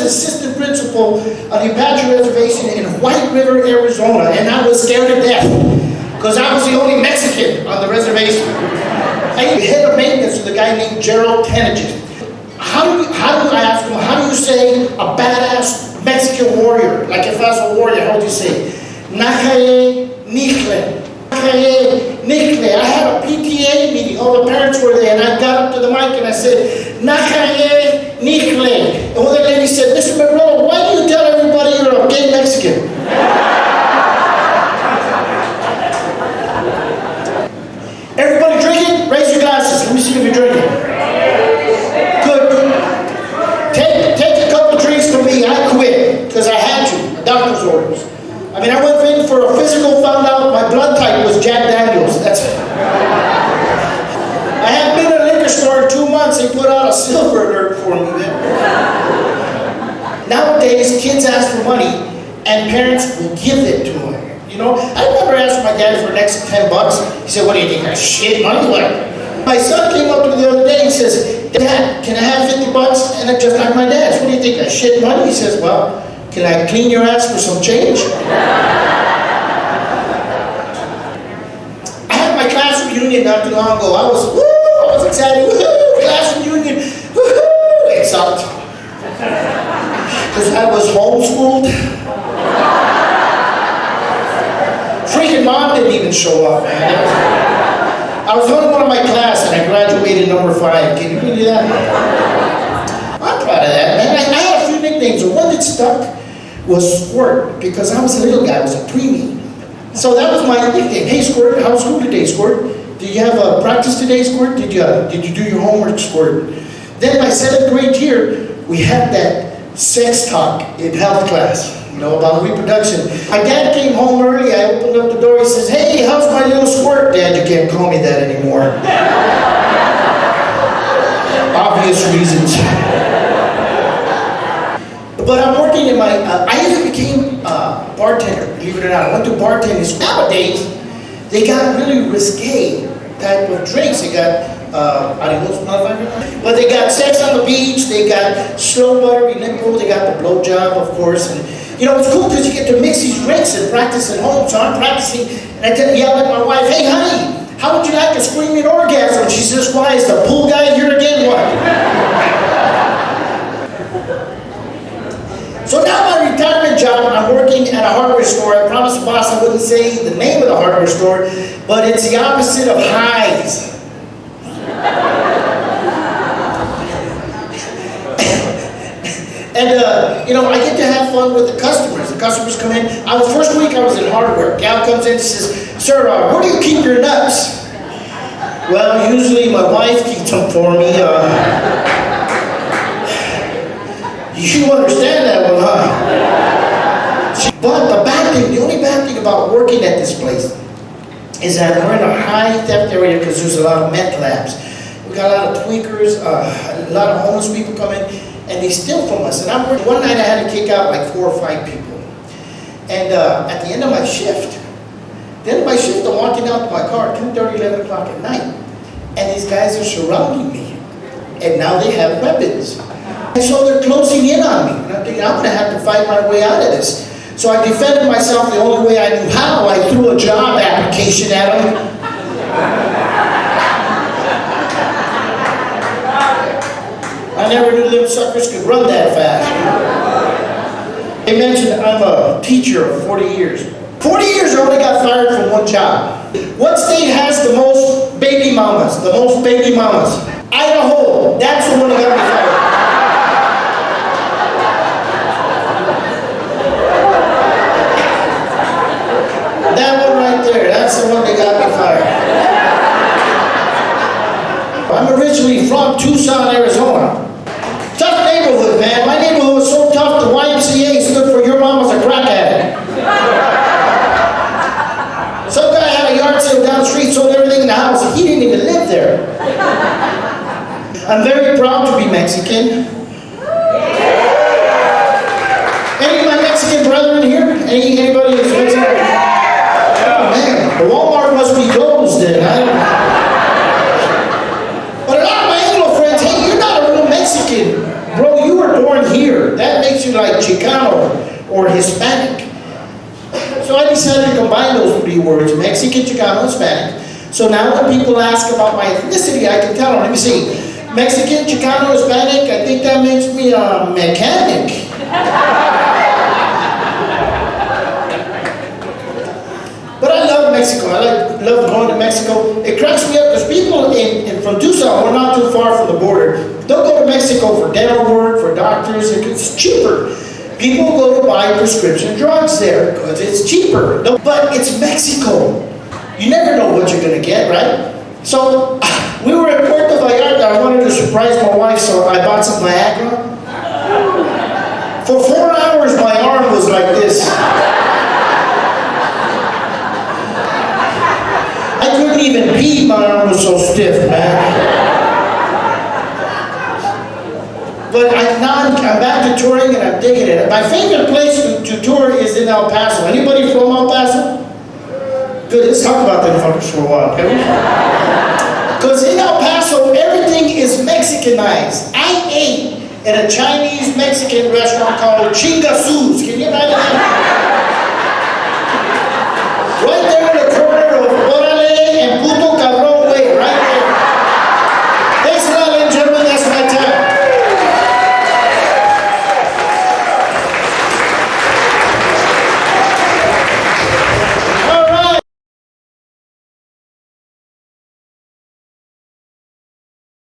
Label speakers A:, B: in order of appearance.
A: assistant principal of the Apache Reservation in White River, Arizona, and I was scared to death because I was the only Mexican on the reservation. I was head of maintenance with a guy named Gerald Tenniges. How do I ask him, how do you say a badass Mexican warrior? Like if I was a warrior, how would you say? Nakaye Nikle. Nakaye Nikle. I had a PTA meeting, all the parents were there, and I got up to the mic and I said, Nakaye Nikle. And one of the ladies said, Mr. Membrila, why do you tell everybody you're a gay Mexican? Everybody drinking? Raise your glasses. Let me see if you're drinking. Good. Take a couple drinks from me. I quit because I had to. Doctor's orders. I mean, I went in for a physical, found out my blood type was Jack Daniels. That's it. I hadn't been in a liquor store in 2 months. They put out a silver alert for me. Nowadays, kids ask for money, and parents will give it to them. You know, I remember asking my dad for an extra $10. He said, what do you think, that's shit money? What? My son came up to me the other day and says, Dad, can I have $50? And I just like my dad. What do you think, that's shit money? He says, well, can I clean your ass for some change? I had my class reunion not too long ago. I was excited. Woo-hoo, class reunion. Woo-hoo, excited. Because I was homeschooled. Freaking mom didn't even show up, man. I was the only one in my class and I graduated number 5. Can you believe that? I'm proud of that, man. I had a few nicknames. The one that stuck was Squirt because I was a little guy. I was a preemie. So that was my nickname. Hey, Squirt, how was school today, Squirt? Did you have a practice today, Squirt? Did you do your homework, Squirt? Then my 7th grade year, we had that sex talk in health class. You know, about reproduction. My dad came home early, I opened up the door, he says, hey, how's my little squirt? Dad, you can't call me that anymore. Obvious reasons. But I'm working in my, I even became a bartender, believe it or not. I went to bartending school. Nowadays, they got really risque type of drinks. They got, but they got sex on the beach, they got slow buttery nipple, they got the blowjob, of course, and you know, it's cool because you get to mix these drinks and practice at home. So I'm practicing, and I yell at my wife, hey, honey, how would you like a screaming orgasm? She says, why, is the pool guy here again? What? So now my retirement job, I'm working at a hardware store. I promised the boss I wouldn't say the name of the hardware store, but it's the opposite of highs. And, you know, I get to have fun with the customers. The customers come in. First week I was in hardware. Gal comes in and says, sir, where do you keep your nuts? Well, usually my wife keeps them for me. You understand that one, huh? But the only bad thing about working at this place is that we're in a high theft area because there's a lot of meth labs. We got a lot of tweakers, a lot of homeless people come in. And they steal from us. And one night I had to kick out like 4 or 5 people. And at the end of my shift, I'm walking out to my car at 2:30, 11 o'clock at night. And these guys are surrounding me. And now they have weapons. And so they're closing in on me. And I'm thinking, I'm going to have to fight my way out of this. So I defended myself the only way I knew how. I threw a job application at them. I never knew them suckers could run that fast. They mentioned I'm a teacher of 40 years. 40 years I only got fired from one job. What state has the most baby mamas? The most baby mamas? Idaho. That's the one that got me fired. That one right there, that's the one that got me fired. I'm originally from Tucson, Arizona. Tough neighborhood, man. My neighborhood was so tough, the YMCA stood for your mama's a crack addict. Some guy had a yard sale down the street, sold everything in the house, and he didn't even live there. I'm very proud to be Mexican. Any of my Mexican brethren here? Anybody who's Mexican? Oh man, the Walmart must be closed then. I don't know. But a lot of my Anglo friends, hey, you're not a real Mexican. Bro, you were born here. That makes you Mexican, Chicano, Hispanic. So now when people ask about my ethnicity, I can tell them, let me see, Mexican, Chicano, Hispanic, I think that makes me a mechanic. But I love Mexico. I love going to Mexico. It cracks me up because people from Tucson, we're not too far from the border, they'll go to Mexico for dental work, for doctors. It's cheaper. People go to buy prescription drugs there because it's cheaper. But it's Mexico. You never know what you're going to get, right? So we were in Puerto Vallarta. I wanted to surprise my wife, so I bought some Viagra. For 4 hours, my arm was like this. I couldn't even pee, my arm was so stiff, man. But now I'm back to touring and I'm digging it. My favorite place to tour is in El Paso. Anybody from El Paso? Good, let's talk about them fuckers for a while, can we? Because in El Paso, everything is Mexicanized. I ate at a Chinese-Mexican restaurant called Chingasus. Can you imagine that?